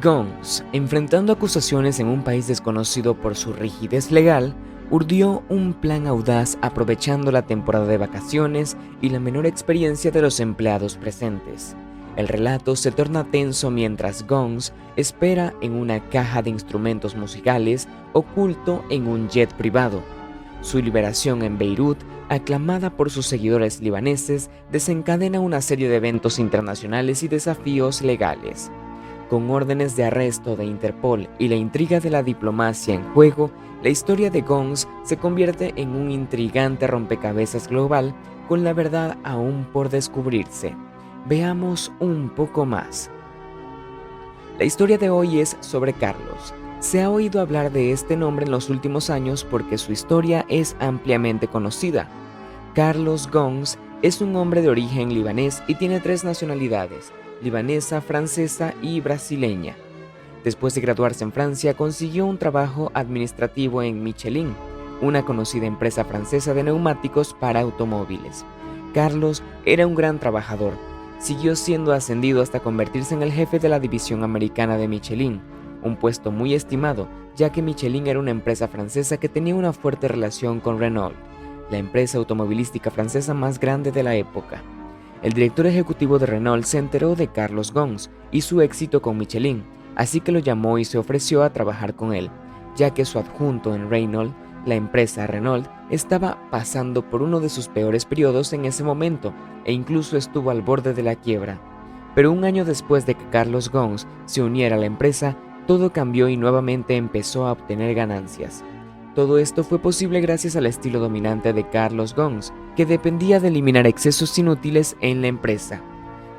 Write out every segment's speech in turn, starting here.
Gons, enfrentando acusaciones en un país desconocido por su rigidez legal, urdió un plan audaz aprovechando la temporada de vacaciones y la menor experiencia de los empleados presentes. El relato se torna tenso mientras Gons espera en una caja de instrumentos musicales oculto en un jet privado. Su liberación en Beirut, aclamada por sus seguidores libaneses, desencadena una serie de eventos internacionales y desafíos legales. Con órdenes de arresto de Interpol y la intriga de la diplomacia en juego, la historia de Gons se convierte en un intrigante rompecabezas global con la verdad aún por descubrirse. Veamos un poco más. La historia de hoy es sobre Carlos. Se ha oído hablar de este nombre en los últimos años porque su historia es ampliamente conocida. Carlos Gons es un hombre de origen libanés y tiene 3 nacionalidades: libanesa, francesa y brasileña. Después de graduarse en Francia, consiguió un trabajo administrativo en Michelin, una conocida empresa francesa de neumáticos para automóviles. Carlos era un gran trabajador. Siguió siendo ascendido hasta convertirse en el jefe de la división americana de Michelin, un puesto muy estimado, ya que Michelin era una empresa francesa que tenía una fuerte relación con Renault, la empresa automovilística francesa más grande de la época. El director ejecutivo de Renault se enteró de Carlos Gons y su éxito con Michelin, así que lo llamó y se ofreció a trabajar con él, ya que su adjunto en Renault, la empresa Renault, estaba pasando por uno de sus peores periodos en ese momento e incluso estuvo al borde de la quiebra. Pero un año después de que Carlos Gons se uniera a la empresa, todo cambió y nuevamente empezó a obtener ganancias. Todo esto fue posible gracias al estilo dominante de Carlos Gons, que dependía de eliminar excesos inútiles en la empresa.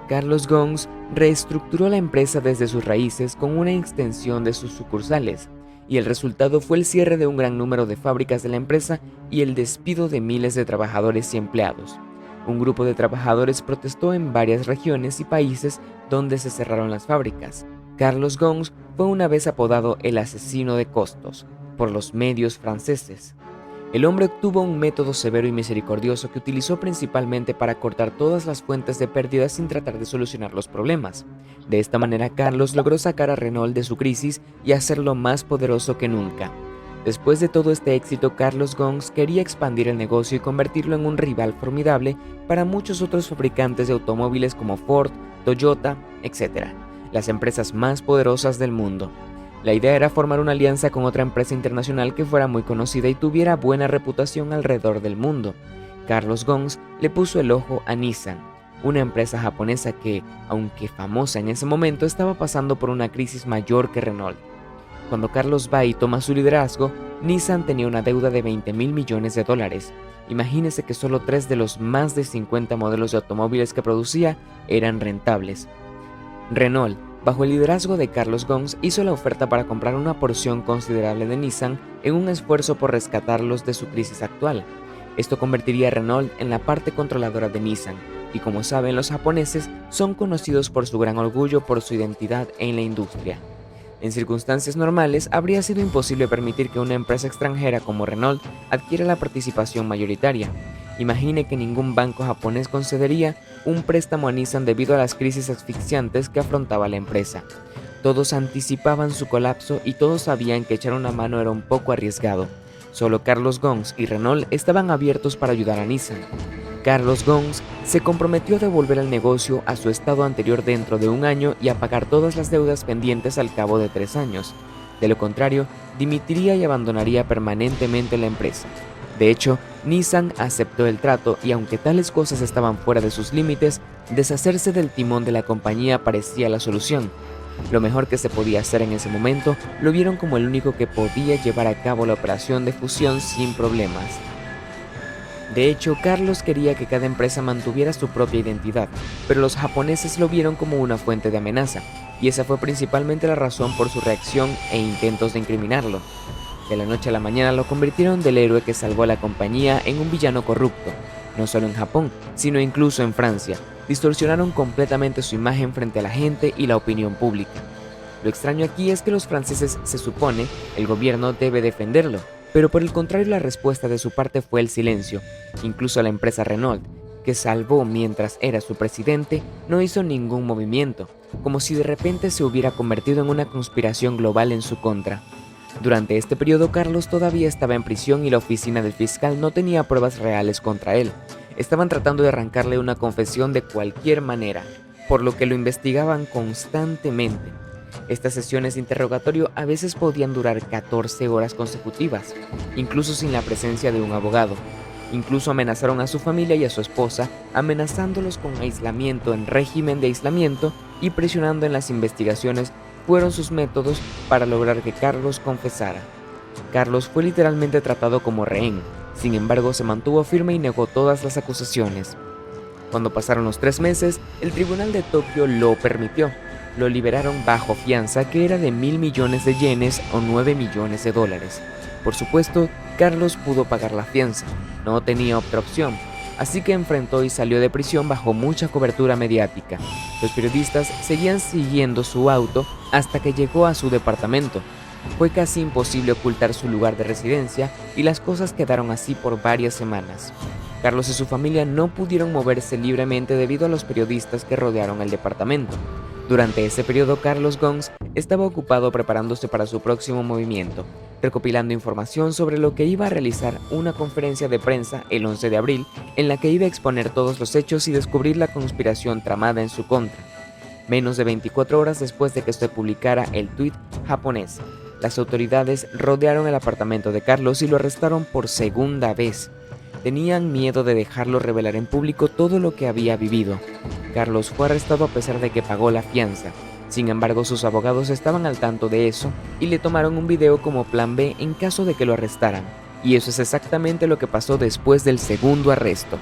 Carlos Gons reestructuró la empresa desde sus raíces con una extensión de sus sucursales, y el resultado fue el cierre de un gran número de fábricas de la empresa y el despido de miles de trabajadores y empleados. Un grupo de trabajadores protestó en varias regiones y países donde se cerraron las fábricas. Carlos Gons fue una vez apodado el asesino de costos por los medios franceses. El hombre obtuvo un método severo y misericordioso que utilizó principalmente para cortar todas las fuentes de pérdidas sin tratar de solucionar los problemas. De esta manera, Carlos logró sacar a Renault de su crisis y hacerlo más poderoso que nunca. Después de todo este éxito, Carlos Gons quería expandir el negocio y convertirlo en un rival formidable para muchos otros fabricantes de automóviles como Ford, Toyota, etc., las empresas más poderosas del mundo. La idea era formar una alianza con otra empresa internacional que fuera muy conocida y tuviera buena reputación alrededor del mundo. Carlos Gons le puso el ojo a Nissan, una empresa japonesa que, aunque famosa en ese momento, estaba pasando por una crisis mayor que Renault. Cuando Carlos va y toma su liderazgo, Nissan tenía una deuda de $20.000 millones. Imagínese que solo 3 de los más de 50 modelos de automóviles que producía eran rentables. Renault, bajo el liderazgo de Carlos Gons, hizo la oferta para comprar una porción considerable de Nissan en un esfuerzo por rescatarlos de su crisis actual. Esto convertiría a Renault en la parte controladora de Nissan, y como saben, los japoneses son conocidos por su gran orgullo por su identidad en la industria. En circunstancias normales, habría sido imposible permitir que una empresa extranjera como Renault adquiera la participación mayoritaria. Imagine que ningún banco japonés concedería un préstamo a Nissan debido a las crisis asfixiantes que afrontaba la empresa. Todos anticipaban su colapso y todos sabían que echar una mano era un poco arriesgado. Solo Carlos Gons y Renault estaban abiertos para ayudar a Nissan. Carlos Gons se comprometió a devolver el negocio a su estado anterior dentro de un año y a pagar todas las deudas pendientes al cabo de 3 años. De lo contrario, dimitiría y abandonaría permanentemente la empresa. De hecho, Nissan aceptó el trato y aunque tales cosas estaban fuera de sus límites, deshacerse del timón de la compañía parecía la solución. Lo mejor que se podía hacer en ese momento lo vieron como el único que podía llevar a cabo la operación de fusión sin problemas. De hecho, Carlos quería que cada empresa mantuviera su propia identidad, pero los japoneses lo vieron como una fuente de amenaza, y esa fue principalmente la razón por su reacción e intentos de incriminarlo. De la noche a la mañana lo convirtieron del héroe que salvó a la compañía en un villano corrupto, no solo en Japón, sino incluso en Francia. Distorsionaron completamente su imagen frente a la gente y la opinión pública. Lo extraño aquí es que los franceses, se supone, el gobierno debe defenderlo, pero por el contrario la respuesta de su parte fue el silencio. Incluso la empresa Renault, que salvó mientras era su presidente, no hizo ningún movimiento. como si de repente se hubiera convertido en una conspiración global en su contra. Durante este periodo, Carlos todavía estaba en prisión y la oficina del fiscal no tenía pruebas reales contra él. Estaban tratando de arrancarle una confesión de cualquier manera, por lo que lo investigaban constantemente. Estas sesiones de interrogatorio a veces podían durar 14 horas consecutivas, incluso sin la presencia de un abogado. Incluso amenazaron a su familia y a su esposa, amenazándolos con aislamiento en régimen de aislamiento y presionando en las investigaciones fueron sus métodos para lograr que Carlos confesara. Carlos fue literalmente tratado como rehén, sin embargo se mantuvo firme y negó todas las acusaciones. Cuando pasaron los 3 meses, el tribunal de Tokio lo permitió. Lo liberaron bajo fianza que era de 1.000 millones de yenes o 9 millones de dólares. Por supuesto, Carlos pudo pagar la fianza, no tenía otra opción, así que enfrentó y salió de prisión bajo mucha cobertura mediática. Los periodistas seguían siguiendo su auto hasta que llegó a su departamento. Fue casi imposible ocultar su lugar de residencia y las cosas quedaron así por varias semanas. Carlos y su familia no pudieron moverse libremente debido a los periodistas que rodearon el departamento. Durante ese periodo, Carlos Ghosn estaba ocupado preparándose para su próximo movimiento, recopilando información sobre lo que iba a realizar una conferencia de prensa el 11 de abril en la que iba a exponer todos los hechos y descubrir la conspiración tramada en su contra. Menos de 24 horas después de que se publicara el tuit japonés, las autoridades rodearon el apartamento de Carlos y lo arrestaron por segunda vez. Tenían miedo de dejarlo revelar en público todo lo que había vivido. Carlos fue arrestado a pesar de que pagó la fianza. Sin embargo, sus abogados estaban al tanto de eso y le tomaron un video como plan B en caso de que lo arrestaran. Y eso es exactamente lo que pasó después del segundo arresto.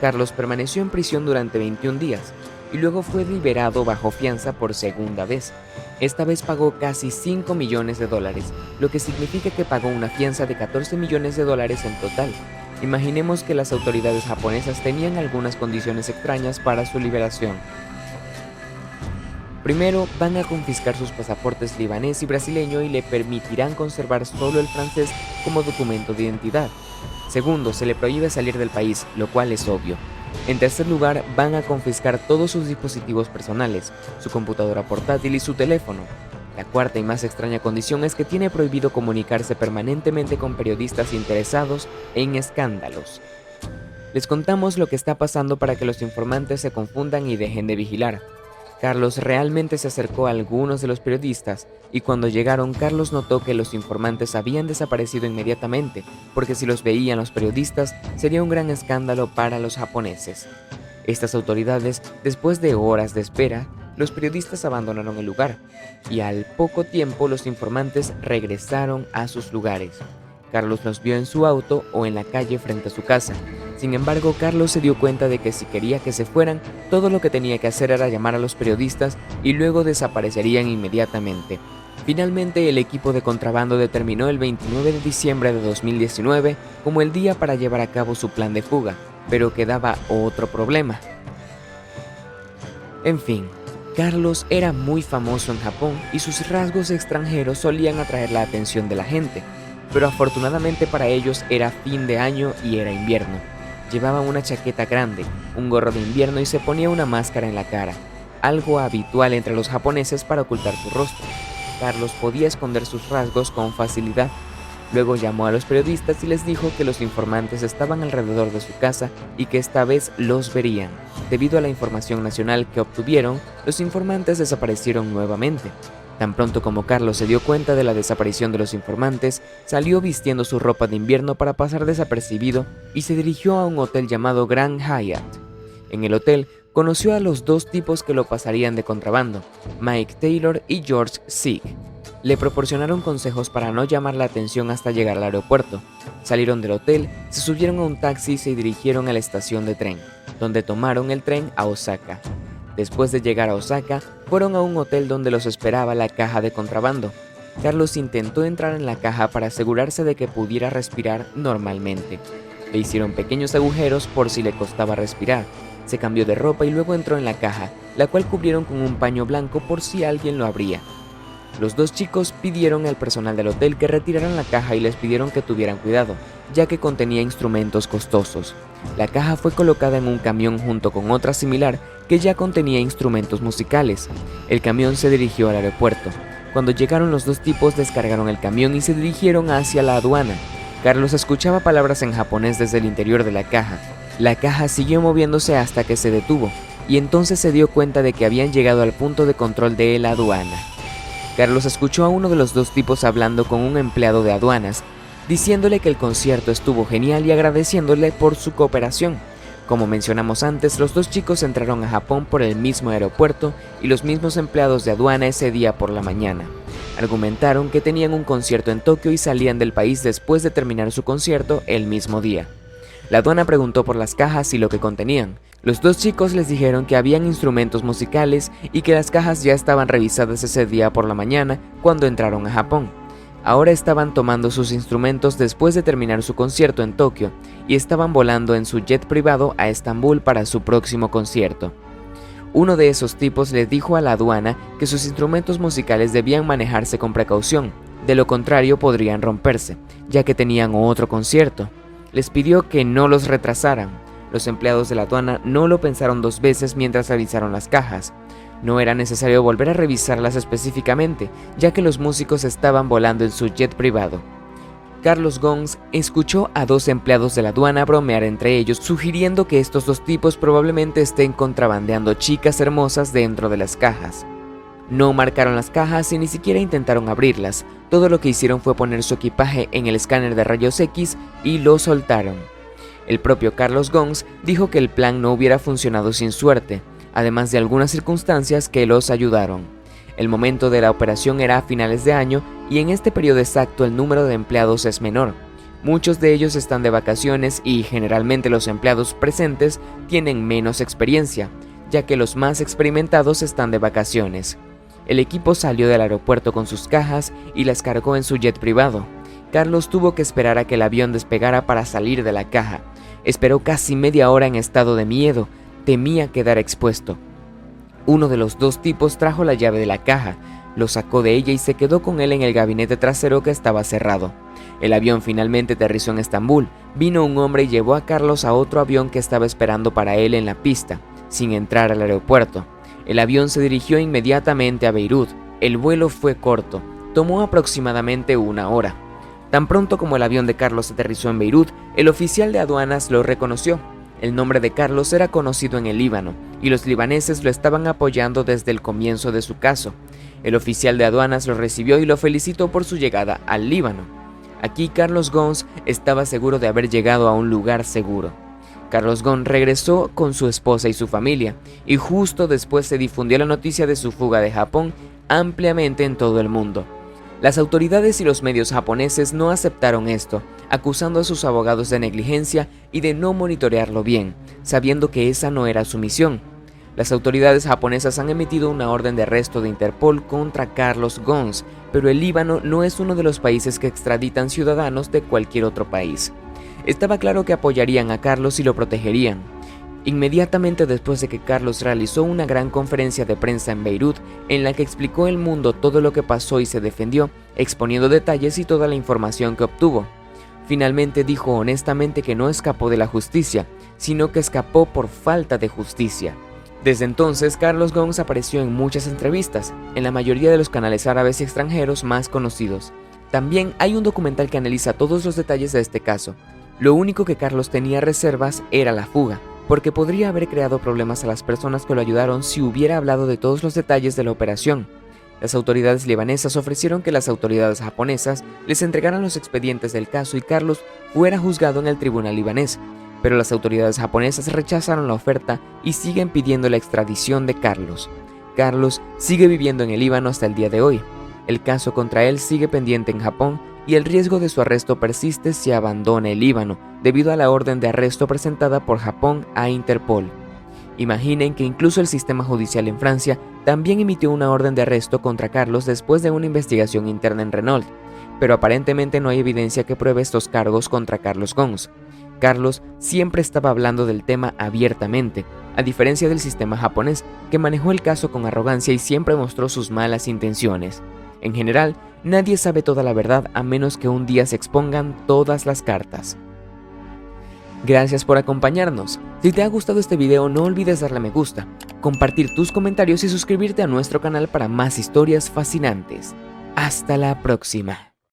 Carlos permaneció en prisión durante 21 días y luego fue liberado bajo fianza por segunda vez. Esta vez pagó casi 5 millones de dólares, lo que significa que pagó una fianza de 14 millones de dólares en total. Imaginemos que las autoridades japonesas tenían algunas condiciones extrañas para su liberación. Primero, van a confiscar sus pasaportes libanés y brasileño y le permitirán conservar solo el francés como documento de identidad. Segundo, se le prohíbe salir del país, lo cual es obvio. En tercer lugar, van a confiscar todos sus dispositivos personales, su computadora portátil y su teléfono. La cuarta y más extraña condición es que tiene prohibido comunicarse permanentemente con periodistas interesados en escándalos. Les contamos lo que está pasando para que los informantes se confundan y dejen de vigilar. Carlos realmente se acercó a algunos de los periodistas y cuando llegaron, Carlos notó que los informantes habían desaparecido inmediatamente, porque si los veían los periodistas sería un gran escándalo para los japoneses. Estas autoridades, después de horas de espera, los periodistas abandonaron el lugar y al poco tiempo los informantes regresaron a sus lugares. Carlos los vio en su auto o en la calle frente a su casa. Sin embargo, Carlos se dio cuenta de que si quería que se fueran, todo lo que tenía que hacer era llamar a los periodistas y luego desaparecerían inmediatamente. Finalmente, el equipo de contrabando determinó el 29 de diciembre de 2019 como el día para llevar a cabo su plan de fuga, pero quedaba otro problema. En fin, Carlos era muy famoso en Japón y sus rasgos extranjeros solían atraer la atención de la gente, pero afortunadamente para ellos era fin de año y era invierno. Llevaba una chaqueta grande, un gorro de invierno y se ponía una máscara en la cara, algo habitual entre los japoneses para ocultar su rostro. Carlos podía esconder sus rasgos con facilidad. Luego llamó a los periodistas y les dijo que los informantes estaban alrededor de su casa y que esta vez los verían. Debido a la información nacional que obtuvieron, los informantes desaparecieron nuevamente. Tan pronto como Carlos se dio cuenta de la desaparición de los informantes, salió vistiendo su ropa de invierno para pasar desapercibido y se dirigió a un hotel llamado Grand Hyatt. En el hotel, conoció a los dos tipos que lo pasarían de contrabando, Mike Taylor y George Sieg. Le proporcionaron consejos para no llamar la atención hasta llegar al aeropuerto. Salieron del hotel, se subieron a un taxi y se dirigieron a la estación de tren, donde tomaron el tren a Osaka. Después de llegar a Osaka, fueron a un hotel donde los esperaba la caja de contrabando. Carlos intentó entrar en la caja para asegurarse de que pudiera respirar normalmente. Le hicieron pequeños agujeros por si le costaba respirar. Se cambió de ropa y luego entró en la caja, la cual cubrieron con un paño blanco por si alguien lo abría. Los dos chicos pidieron al personal del hotel que retiraran la caja y les pidieron que tuvieran cuidado, ya que contenía instrumentos costosos. La caja fue colocada en un camión junto con otra similar que ya contenía instrumentos musicales. El camión se dirigió al aeropuerto. Cuando llegaron, los dos tipos descargaron el camión y se dirigieron hacia la aduana. Carlos escuchaba palabras en japonés desde el interior de la caja. La caja siguió moviéndose hasta que se detuvo, y entonces se dio cuenta de que habían llegado al punto de control de la aduana. Carlos escuchó a uno de los dos tipos hablando con un empleado de aduanas, diciéndole que el concierto estuvo genial y agradeciéndole por su cooperación. Como mencionamos antes, los dos chicos entraron a Japón por el mismo aeropuerto y los mismos empleados de aduana ese día por la mañana. Argumentaron que tenían un concierto en Tokio y salían del país después de terminar su concierto el mismo día. La aduana preguntó por las cajas y lo que contenían. Los dos chicos les dijeron que habían instrumentos musicales y que las cajas ya estaban revisadas ese día por la mañana cuando entraron a Japón. Ahora estaban tomando sus instrumentos después de terminar su concierto en Tokio y estaban volando en su jet privado a Estambul para su próximo concierto. Uno de esos tipos les dijo a la aduana que sus instrumentos musicales debían manejarse con precaución, de lo contrario podrían romperse, ya que tenían otro concierto. Les pidió que no los retrasaran. Los empleados de la aduana no lo pensaron dos veces mientras revisaron las cajas. No era necesario volver a revisarlas específicamente, ya que los músicos estaban volando en su jet privado. Carlos Ghosn escuchó a dos empleados de la aduana bromear entre ellos, sugiriendo que estos dos tipos probablemente estén contrabandeando chicas hermosas dentro de las cajas. No marcaron las cajas y ni siquiera intentaron abrirlas. Todo lo que hicieron fue poner su equipaje en el escáner de rayos X y lo soltaron. El propio Carlos Ghosn dijo que el plan no hubiera funcionado sin suerte, además de algunas circunstancias que los ayudaron. El momento de la operación era a finales de año y en este periodo exacto el número de empleados es menor. Muchos de ellos están de vacaciones y generalmente los empleados presentes tienen menos experiencia, ya que los más experimentados están de vacaciones. El equipo salió del aeropuerto con sus cajas y las cargó en su jet privado. Carlos tuvo que esperar a que el avión despegara para salir de la caja. Esperó casi media hora en estado de miedo, temía quedar expuesto. Uno de los dos tipos trajo la llave de la caja, lo sacó de ella y se quedó con él en el gabinete trasero que estaba cerrado. El avión finalmente aterrizó en Estambul. Vino un hombre y llevó a Carlos a otro avión que estaba esperando para él en la pista, sin entrar al aeropuerto. El avión se dirigió inmediatamente a Beirut. El vuelo fue corto, tomó aproximadamente una hora. Tan pronto como el avión de Carlos aterrizó en Beirut, el oficial de aduanas lo reconoció. El nombre de Carlos era conocido en el Líbano, y los libaneses lo estaban apoyando desde el comienzo de su caso. El oficial de aduanas lo recibió y lo felicitó por su llegada al Líbano. Aquí Carlos Ghosn estaba seguro de haber llegado a un lugar seguro. Carlos Ghosn regresó con su esposa y su familia, y justo después se difundió la noticia de su fuga de Japón ampliamente en todo el mundo. Las autoridades y los medios japoneses no aceptaron esto, acusando a sus abogados de negligencia y de no monitorearlo bien, sabiendo que esa no era su misión. Las autoridades japonesas han emitido una orden de arresto de Interpol contra Carlos Ghosn, pero el Líbano no es uno de los países que extraditan ciudadanos de cualquier otro país. Estaba claro que apoyarían a Carlos y lo protegerían. Inmediatamente después de que Carlos realizó una gran conferencia de prensa en Beirut, en la que explicó al mundo todo lo que pasó y se defendió, exponiendo detalles y toda la información que obtuvo. Finalmente dijo honestamente que no escapó de la justicia, sino que escapó por falta de justicia. Desde entonces, Carlos Ghosn apareció en muchas entrevistas, en la mayoría de los canales árabes y extranjeros más conocidos. También hay un documental que analiza todos los detalles de este caso. Lo único que Carlos tenía reservas era la fuga, porque podría haber creado problemas a las personas que lo ayudaron si hubiera hablado de todos los detalles de la operación. Las autoridades libanesas ofrecieron que las autoridades japonesas les entregaran los expedientes del caso y Carlos fuera juzgado en el tribunal libanés, pero las autoridades japonesas rechazaron la oferta y siguen pidiendo la extradición de Carlos. Carlos sigue viviendo en el Líbano hasta el día de hoy. El caso contra él sigue pendiente en Japón y el riesgo de su arresto persiste si abandona el Líbano, debido a la orden de arresto presentada por Japón a Interpol. Imaginen que incluso el sistema judicial en Francia también emitió una orden de arresto contra Carlos después de una investigación interna en Renault, pero aparentemente no hay evidencia que pruebe estos cargos contra Carlos Ghosn. Carlos siempre estaba hablando del tema abiertamente, a diferencia del sistema japonés, que manejó el caso con arrogancia y siempre mostró sus malas intenciones. En general, nadie sabe toda la verdad a menos que un día se expongan todas las cartas. Gracias por acompañarnos. Si te ha gustado este video, no olvides darle me gusta, compartir tus comentarios y suscribirte a nuestro canal para más historias fascinantes. Hasta la próxima.